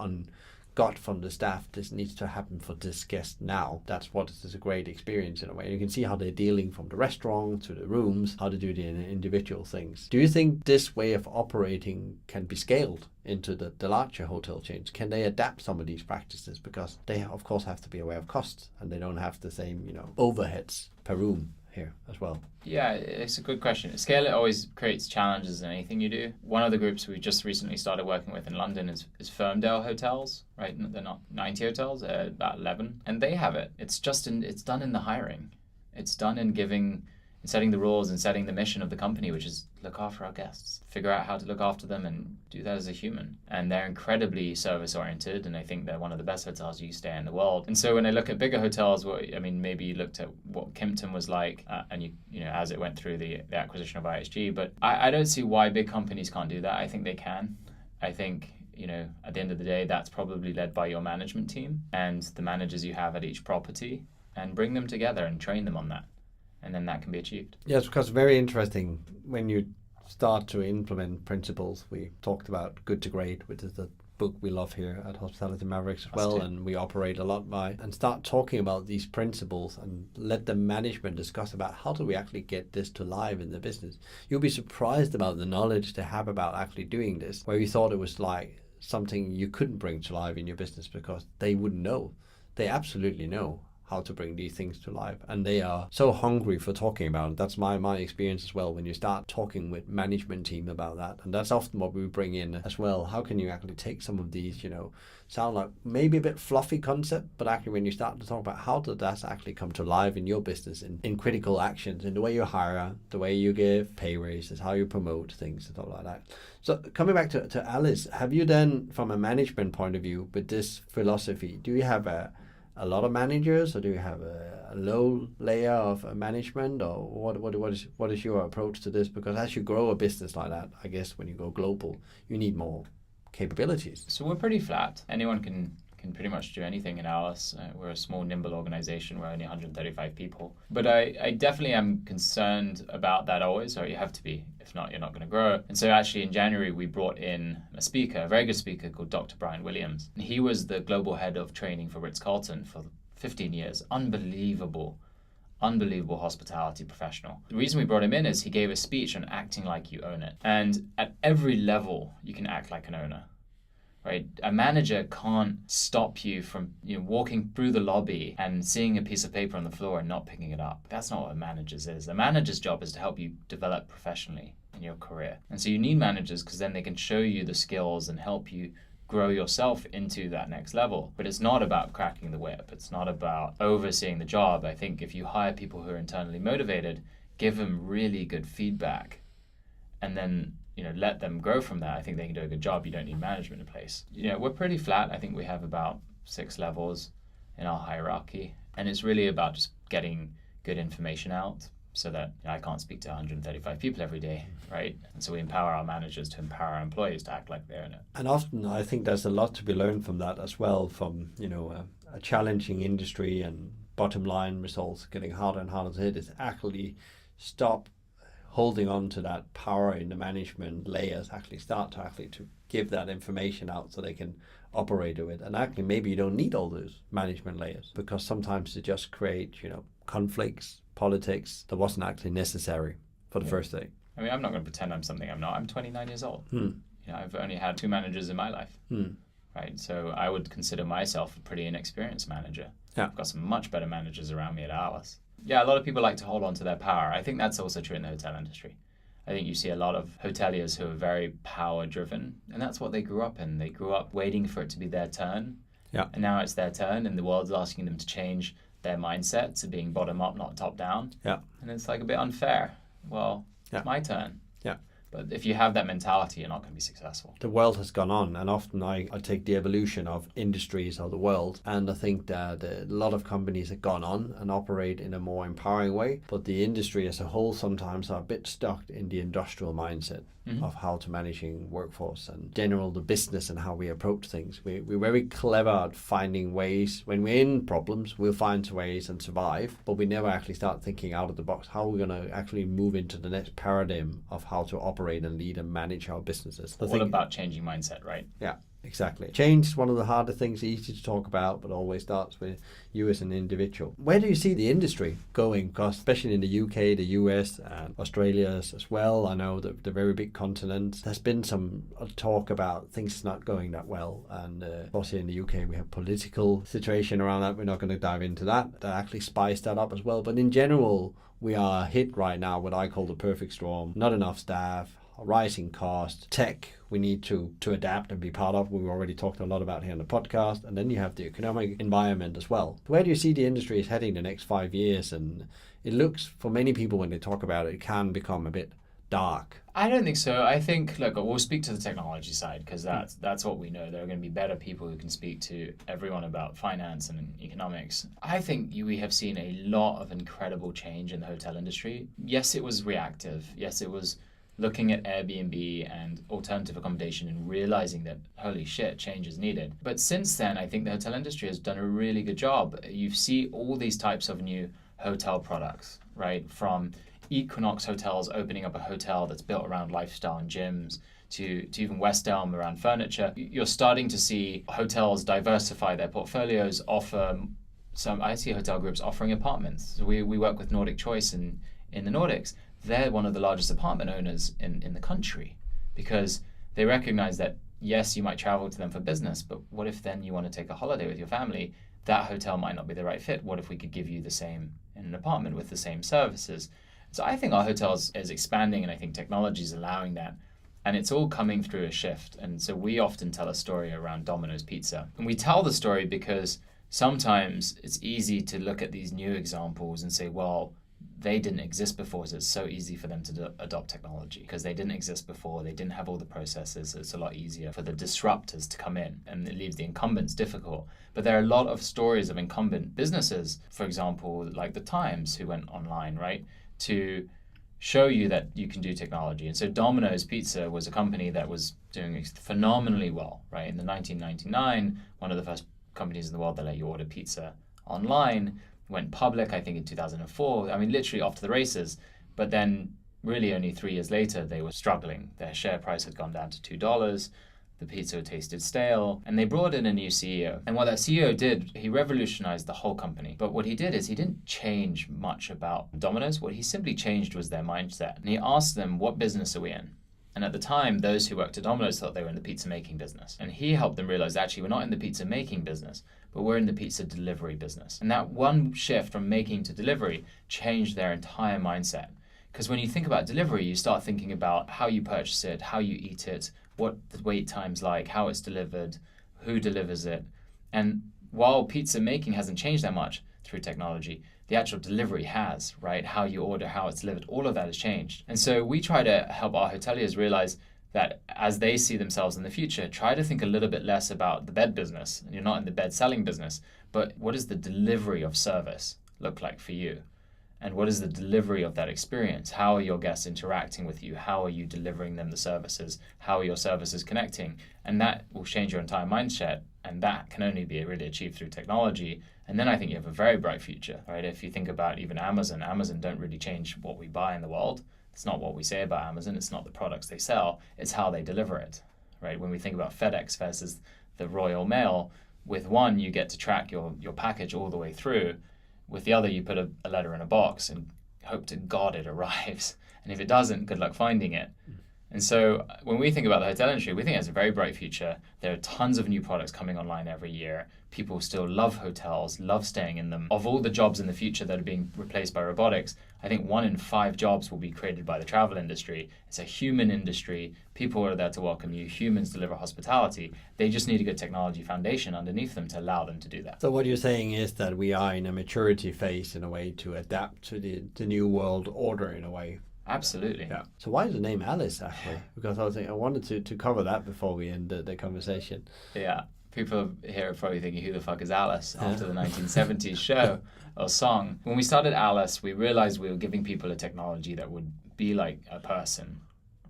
got from the staff, this needs to happen for this guest now. That's what is a great experience in a way. You can see how they're dealing from the restaurant to the rooms, how to do the individual things. Do you think this way of operating can be scaled into the larger hotel chains? Can they adapt some of these practices? Because they, of course, have to be aware of costs, and they don't have the same, overheads per room here as well.
Yeah, it's a good question. Scale it always creates challenges in anything you do. One of the groups we just recently started working with in London is Firmdale Hotels, right? They're not 90 hotels, they're about 11. And they have it. It's done in the hiring. It's done in setting the rules and setting the mission of the company, which is look after our guests, figure out how to look after them and do that as a human. And they're incredibly service oriented, and I think they're one of the best hotels you stay in the world. And so when I look at bigger hotels, maybe you looked at what Kimpton was like, and you as it went through the acquisition of IHG, but I don't see why big companies can't do that. I think they can. I think, at the end of the day, that's probably led by your management team and the managers you have at each property, and bring them together and train them on that. And then that can be achieved.
Yes, because very interesting when you start to implement principles. We talked about Good to Great, which is the book we love here at Hospitality Mavericks as well, and we operate a lot by, and start talking about these principles and let the management discuss about how do we actually get this to live in the business. You'll be surprised about the knowledge they have about actually doing this, where you thought it was like something you couldn't bring to life in your business because they wouldn't know. They absolutely know how to bring these things to life, and they are so hungry for talking about it. That's my experience as well, when you start talking with management team about that, and that's often what we bring in as well. How can you actually take some of these, sound like maybe a bit fluffy concept, but actually when you start to talk about how does that actually come to life in your business, in critical actions, in the way you hire, the way you give pay raises, how you promote things and stuff like that. So coming back to Alice, have you then, from a management point of view, with this philosophy, do you have a lot of managers, or do you have a low layer of management, or what is your approach to this? Because as you grow a business like that, I guess when you go global, you need more capabilities.
So we're pretty flat. Anyone can pretty much do anything in Alice. We're a small, nimble organization. We're only 135 people. But I definitely am concerned about that always, or you have to be. If not, you're not going to grow. And so actually in January, we brought in a very good speaker called Dr. Brian Williams. And he was the global head of training for Ritz-Carlton for 15 years. Unbelievable hospitality professional. The reason we brought him in is he gave a speech on acting like you own it. And at every level, you can act like an owner. Right? A manager can't stop you from walking through the lobby and seeing a piece of paper on the floor and not picking it up. That's not what a manager's is. A manager's job is to help you develop professionally in your career. And so you need managers because then they can show you the skills and help you grow yourself into that next level. But it's not about cracking the whip. It's not about overseeing the job. I think if you hire people who are internally motivated, give them really good feedback, and then let them grow from that, I think they can do a good job. You don't need management in place. We're pretty flat. I think we have about 6 levels in our hierarchy. And it's really about just getting good information out so that I can't speak to 135 people every day, right? And so we empower our managers to empower our employees to act like they're in it.
And often I think there's a lot to be learned from that as well, from, a challenging industry and bottom line results getting harder and harder to hit, is actually stop holding on to that power in the management layers, actually start to give that information out so they can operate with it. And actually maybe you don't need all those management layers, because sometimes they just create, conflicts, politics that wasn't actually necessary for the first day.
I mean, I'm not going to pretend I'm something I'm not. I'm 29 years old. I've only had 2 managers in my life, right? So I would consider myself a pretty inexperienced manager.
Yeah.
I've got some much better managers around me at Alice. Yeah, a lot of people like to hold on to their power. I think that's also true in the hotel industry. I think you see a lot of hoteliers who are very power driven, and that's what they grew up in. They grew up waiting for it to be their turn.
Yeah.
And now it's their turn, and the world's asking them to change their mindset to being bottom up, not top down.
Yeah.
And it's like a bit unfair. Well, it's my turn.
Yeah.
But if you have that mentality, you're not going to be successful.
The world has gone on, and often I take the evolution of industries of the world, and I think that a lot of companies have gone on and operate in a more empowering way, but the industry as a whole sometimes are a bit stuck in the industrial mindset of how to managing workforce and general the business and how we approach things. We're very clever at finding ways. When we're in problems, we'll find ways and survive, but we never actually start thinking out of the box. How are we going to actually move into the next paradigm of how to operate and lead and manage our businesses?
All about changing mindset, right?
Yeah. Exactly. Change is one of the harder things, easy to talk about, but always starts with you as an individual. Where do you see the industry going? Because especially in the UK, the US, and Australia as well, I know that the very big continent, there's been some talk about things not going that well. And of course here in the UK, we have political situation around that. We're not going to dive into that. That actually spice that up as well. But in general, we are hit right now what I call the perfect storm. Not enough staff, rising cost, tech we need to adapt and be part of. We've already talked a lot about here on the podcast. And then you have the economic environment as well. Where do you see the industry is heading the next 5 years? And it looks, for many people when they talk about it, it can become a bit dark.
I don't think so. I think, look, we'll speak to the technology side because that's what we know. There are going to be better people who can speak to everyone about finance and economics. I think we have seen a lot of incredible change in the hotel industry. Yes, it was reactive. Yes, it was looking at Airbnb and alternative accommodation and realizing that, holy shit, change is needed. But since then, I think the hotel industry has done a really good job. You see all these types of new hotel products, right? From Equinox Hotels opening up a hotel that's built around lifestyle and gyms, to even West Elm around furniture. You're starting to see hotels diversify their portfolios, I see hotel groups offering apartments. So we work with Nordic Choice in the Nordics. They're one of the largest apartment owners in the country because they recognize that, yes, you might travel to them for business, but what if then you want to take a holiday with your family? That hotel might not be the right fit. What if we could give you the same in an apartment with the same services? So I think our hotels is expanding, and I think technology is allowing that. And it's all coming through a shift. And so we often tell a story around Domino's Pizza. And we tell the story because sometimes it's easy to look at these new examples and say, well, they didn't exist before, so it's so easy for them to adopt technology because they didn't exist before. They didn't have all the processes, so it's a lot easier for the disruptors to come in, and it leaves the incumbents difficult. But there are a lot of stories of incumbent businesses, for example, like the Times, who went online, right, to show you that you can do technology. And so Domino's Pizza was a company that was doing phenomenally well, right? In the 1999, one of the first companies in the world that let you order pizza online, went public, I think, in 2004. I mean, literally off to the races. But then really only 3 years later, they were struggling. Their share price had gone down to $2. The pizza tasted stale. And they brought in a new CEO. And what that CEO did, he revolutionized the whole company. But what he did is he didn't change much about Domino's. What he simply changed was their mindset. And he asked them, what business are we in? And at the time, those who worked at Domino's thought they were in the pizza making business. And he helped them realize, actually, we're not in the pizza making business, but we're in the pizza delivery business. And that one shift from making to delivery changed their entire mindset. Because when you think about delivery, you start thinking about how you purchase it, how you eat it, what the wait time's like, how it's delivered, who delivers it. And while pizza making hasn't changed that much through technology, the actual delivery has, right? How you order, how it's delivered, all of that has changed. And so we try to help our hoteliers realize that as they see themselves in the future, try to think a little bit less about the bed business. And you're not in the bed selling business, but what does the delivery of service look like for you? And what is the delivery of that experience? How are your guests interacting with you? How are you delivering them the services? How are your services connecting? And that will change your entire mindset. And that can only be really achieved through technology. And then I think you have a very bright future, right? If you think about even Amazon don't really change what we buy in the world. It's not what we say about Amazon. It's not the products they sell. It's how they deliver it, right? When we think about FedEx versus the Royal Mail, with one, you get to track your package all the way through. With the other, you put a letter in a box and hope to God it arrives. And if it doesn't, good luck finding it. And so when we think about the hotel industry, we think it has a very bright future. There are tons of new products coming online every year. People still love hotels, love staying in them. Of all the jobs in the future that are being replaced by robotics, I think 1 in 5 jobs will be created by the travel industry. It's a human industry. People are there to welcome you. Humans deliver hospitality. They just need a good technology foundation underneath them to allow them to do that.
So what you're saying is that we are in a maturity phase in a way to adapt to the new world order in a way.
Absolutely.
Yeah. So why is the name Alice actually? Because I wanted to cover that before we end the conversation.
Yeah. People here are probably thinking, who the fuck is Alice after the 1970s show or song? When we started Alice, we realized we were giving people a technology that would be like a person,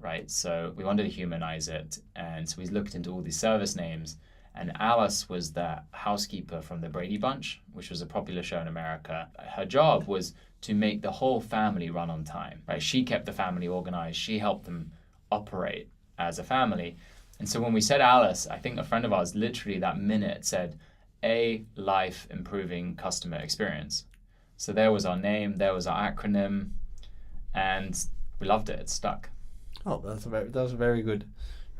right? So we wanted to humanize it. And so we looked into all these service names. And Alice was the housekeeper from the Brady Bunch, which was a popular show in America. Her job was to make the whole family run on time, right? She kept the family organized. She helped them operate as a family. And so when we said Alice, I think a friend of ours literally that minute said, a life-improving customer experience. So there was our name, there was our acronym, and we loved it. It stuck.
Oh, that's a very good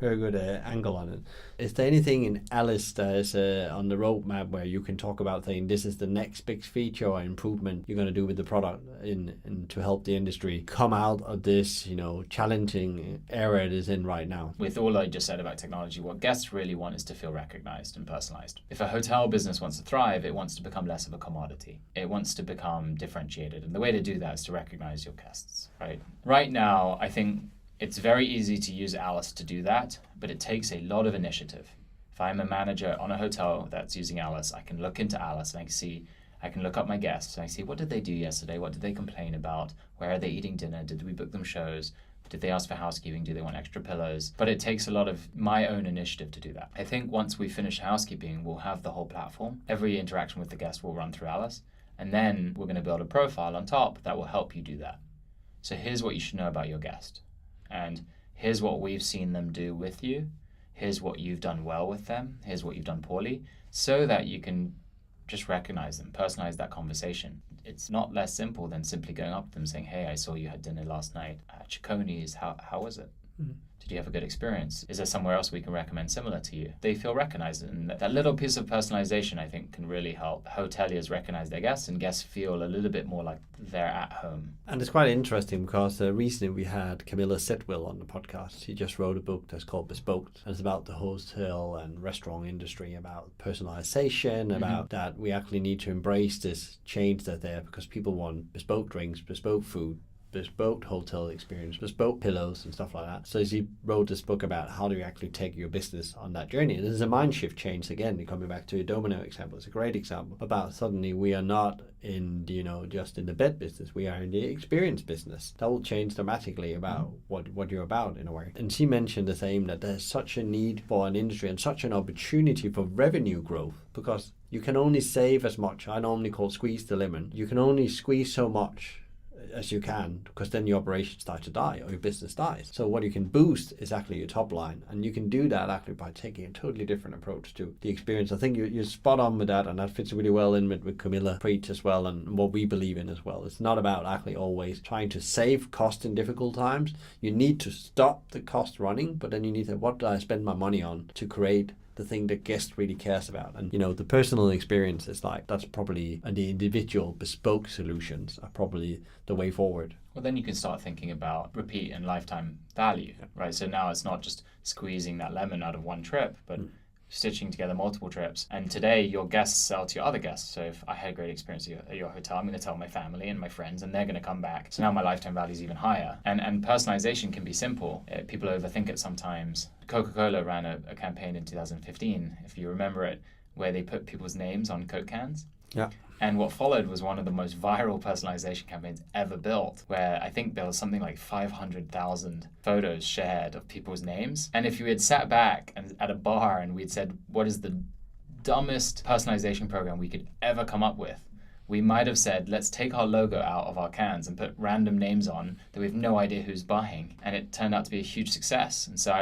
angle on it. Is there anything in Alice that is on the roadmap where you can talk about saying this is the next big feature or improvement you're going to do with the product in to help the industry come out of this, challenging era it is in right now?
With all I just said about technology, what guests really want is to feel recognized and personalized. If a hotel business wants to thrive, it wants to become less of a commodity. It wants to become differentiated. And the way to do that is to recognize your guests, right? Right now, I think it's very easy to use Alice to do that, but it takes a lot of initiative. If I'm a manager on a hotel that's using Alice, I can look into Alice and I can look up my guests and I see what did they do yesterday, what did they complain about, where are they eating dinner, did we book them shows, did they ask for housekeeping, do they want extra pillows? But it takes a lot of my own initiative to do that. I think once we finish housekeeping, we'll have the whole platform. Every interaction with the guest will run through Alice, and then we're going to build a profile on top that will help you do that. So here's what you should know about your guest. And here's what we've seen them do with you. Here's what you've done well with them. Here's what you've done poorly, so that you can just recognize them, personalize that conversation. It's not less simple than simply going up to them saying, hey, I saw you had dinner last night at Cicconi's. How was it? Mm-hmm. Did you have a good experience? Is there somewhere else we can recommend similar to you? They feel recognized, and that little piece of personalization, I think, can really help hoteliers recognize their guests, and guests feel a little bit more like they're at home.
And it's quite interesting because recently we had Camilla Sitwell on the podcast. She just wrote a book that's called Bespoke, and it's about the hotel and restaurant industry, about personalization, about that we actually need to embrace this change that's there because people want bespoke drinks, bespoke food, bespoke hotel experience, bespoke pillows and stuff like that. So she wrote this book about how do you actually take your business on that journey. And there's a mind shift change again, coming back to a domino example. It's a great example about suddenly we are not in, just in the bed business. We are in the experience business. That will change dramatically about what you're about in a way. And she mentioned the same, that there's such a need for an industry and such an opportunity for revenue growth because you can only save as much. I normally call squeeze the lemon. You can only squeeze so much as you can, because then your operation starts to die or your business dies. So what you can boost is actually your top line, and you can do that actually by taking a totally different approach to the experience. I think you're spot on with that, and that fits really well in with Camilla Preach as well, and what we believe in as well. It's not about actually always trying to save cost in difficult times. You need to stop the cost running, but then you need to, what do I spend my money on to create the thing that guest really cares about? And the personal experience is that's probably, and the individual bespoke solutions are probably the way forward.
Well, then you can start thinking about repeat and lifetime value, right? So now it's not just squeezing that lemon out of one trip, but stitching together multiple trips. And today your guests sell to your other guests. So if I had a great experience at your hotel, I'm going to tell my family and my friends, and they're going to come back. So now my lifetime value is even higher. And personalization can be simple. People overthink it sometimes. Coca-Cola ran a campaign in 2015, if you remember it, where they put people's names on Coke cans.
Yeah.
And what followed was one of the most viral personalization campaigns ever built, where I think there was something like 500,000 photos shared of people's names. And if you had sat back and at a bar and we'd said, what is the dumbest personalization program we could ever come up with, we might have said, let's take our logo out of our cans and put random names on that we have no idea who's buying. And it turned out to be a huge success. And so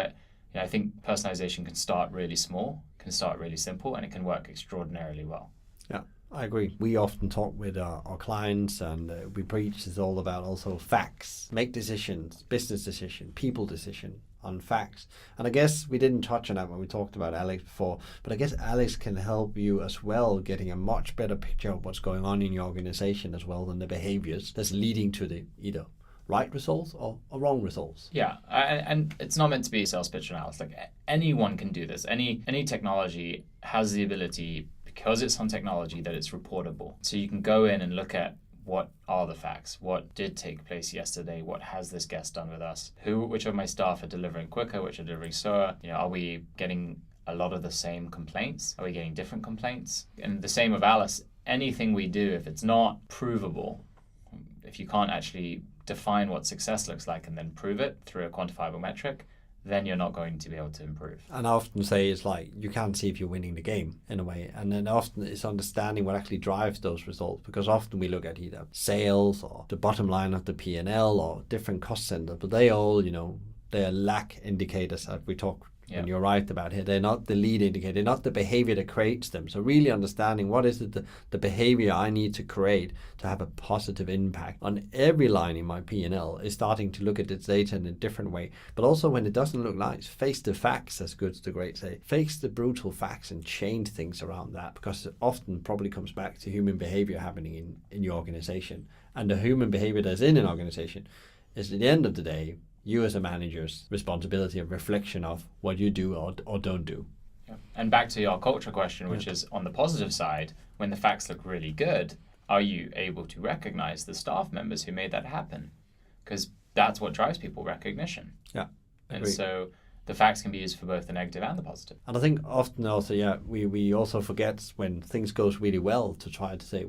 I think personalization can start really small, can start really simple, and it can work extraordinarily well.
Yeah, I agree. We often talk with our clients, and we preach it's all about also facts. Make decisions, business decision, people decision on facts. And I guess we didn't touch on that when we talked about Alex before, but I guess Alex can help you as well, getting a much better picture of what's going on in your organization as well, than the behaviors that's leading to the either right results or wrong results.
Yeah, and it's not meant to be a sales pitch analysis. Like, anyone can do this. Any technology has the ability, because it's on technology, that it's reportable. So you can go in and look at what are the facts, what did take place yesterday, what has this guest done with us, which of my staff are delivering quicker, which are delivering slower, are we getting a lot of the same complaints, are we getting different complaints? And the same with Alice, anything we do, if it's not provable, if you can't actually define what success looks like and then prove it through a quantifiable metric, then you're not going to be able to improve.
And I often say it's like you can't see if you're winning the game in a way. And then often it's understanding what actually drives those results, because often we look at either sales or the bottom line of the P&L or different cost centers, but they all, they are lack indicators that we talk.
Yeah.
And you're right about it. They're not the lead indicator. They're not the behavior that creates them. So really understanding what is it the behavior I need to create to have a positive impact on every line in my P&L is starting to look at its data in a different way. But also when it doesn't look nice, face the facts, as Goods the Great say. Face the brutal facts and change things around that, because it often probably comes back to human behavior happening in your organization. And the human behavior that's in an organization is, at the end of the day, you as a manager's responsibility of reflection of what you do or don't do.
Yeah. And back to your culture question, which is on the positive side, when the facts look really good, are you able to recognize the staff members who made that happen? Because that's what drives people, recognition.
Yeah.
And so the facts can be used for both the negative and the positive.
And I think often also, we also forget when things goes really well to try to say,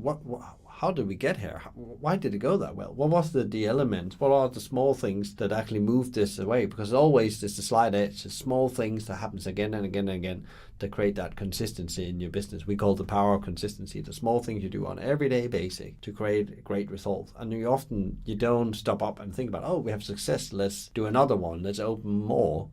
how did we get here? Why did it go that well? What was the element? What are the small things that actually moved this away? Because always there's the slight edge, the small things that happens again and again and again to create that consistency in your business. We call the power of consistency, the small things you do on an everyday basis to create great results. And you don't stop up and think about, we have success, let's do another one, let's open more.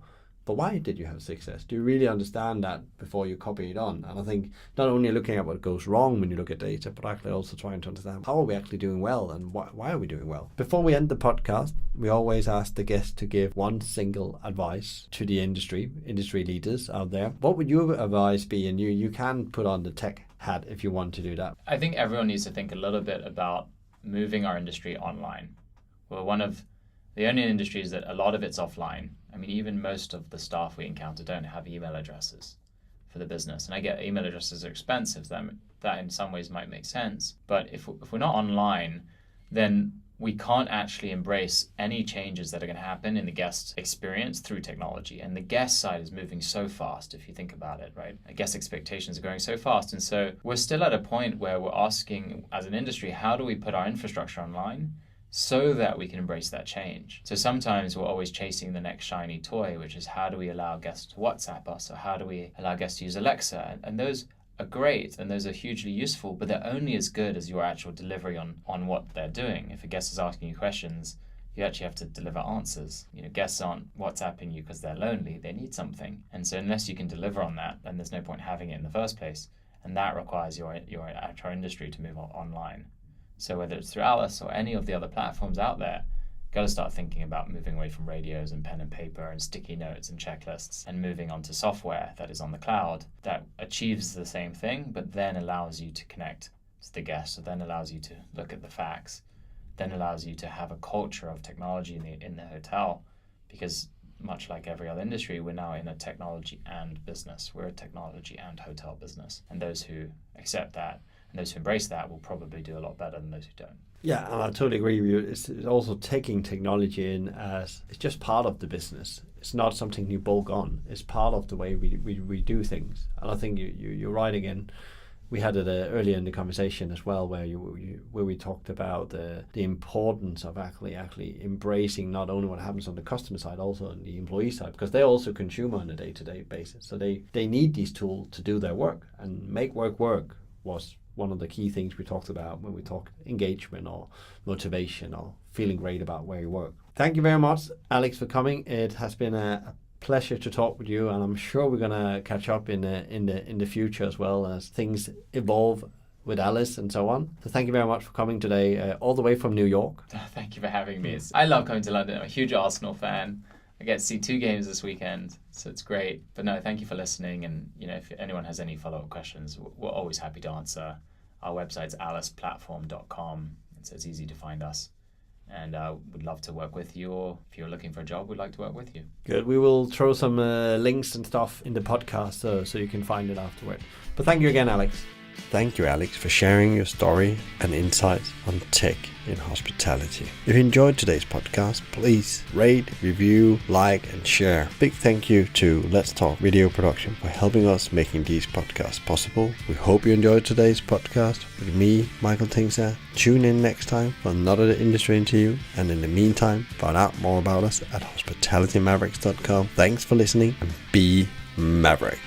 But why did you have success? Do you really understand that before you copy it on? And I think not only looking at what goes wrong when you look at data, but actually also trying to understand how are we actually doing well and why are we doing well? Before we end the podcast, we always ask the guest to give one single advice to the industry leaders out there. What would your advice be? And you can put on the tech hat if you want to do that.
I think everyone needs to think a little bit about moving our industry online. We're one of the only industries that a lot of it's offline. I mean, even most of the staff we encounter don't have email addresses for the business. And I get email addresses are expensive, so that in some ways might make sense. But if we're not online, then we can't actually embrace any changes that are going to happen in the guest experience through technology. And the guest side is moving so fast, if you think about it, right? Guest expectations are growing so fast. And so we're still at a point where we're asking, as an industry, how do we put our infrastructure online so that we can embrace that change? So sometimes we're always chasing the next shiny toy, which is how do we allow guests to WhatsApp us, or how do we allow guests to use Alexa? And those are great and those are hugely useful, but they're only as good as your actual delivery on what they're doing. If a guest is asking you questions, you actually have to deliver answers. Guests aren't WhatsApping you because they're lonely, they need something. And so unless you can deliver on that, then there's no point having it in the first place. And that requires your actual industry to move online. So whether it's through Alice or any of the other platforms out there, got to start thinking about moving away from radios and pen and paper and sticky notes and checklists and moving on to software that is on the cloud that achieves the same thing, but then allows you to connect to the guests, so then allows you to look at the facts, then allows you to have a culture of technology in the hotel, because much like every other industry, we're now in a technology and business. We're a technology and hotel business. And those who accept that and those who embrace that will probably do a lot better than those who don't.
Yeah, and I totally agree with you. It's also taking technology in as it's just part of the business. It's not something you bulk on. It's part of the way we do things. And I think you're right again. we had it earlier in the conversation as well, where where we talked about the importance of actually embracing not only what happens on the customer side, also on the employee side, because they also consume on a day-to-day basis. So they need these tools to do their work, and make work was one of the key things we talked about when we talk engagement or motivation or feeling great about where you work. Thank you very much, Alex, for coming. It has been a pleasure to talk with you, and I'm sure we're gonna catch up in the future as well, as things evolve with Alice and so on. So thank you very much for coming today, all the way from New York.
Thank you for having me. I love coming to London. I'm a huge Arsenal fan. I get to see 2 games this weekend, so it's great. But no, thank you for listening. And if anyone has any follow-up questions, we're always happy to answer. Our website's aliceplatform.com, so it's easy to find us. And would love to work with you, or if you're looking for a job, we'd like to work with you. Good.
We will throw some links and stuff in the podcast so you can find it afterward. But thank you again, Alex. Thank you, Alex, for sharing your story and insights on tech in hospitality. If you enjoyed today's podcast, please rate, review, like, and share. Big thank you to Let's Talk Video Production for helping us making these podcasts possible. We hope you enjoyed today's podcast with me, Michael Tingsager. Tune in next time for another industry interview, and in the meantime, find out more about us at hospitalitymavericks.com. Thanks for listening, and be Maverick.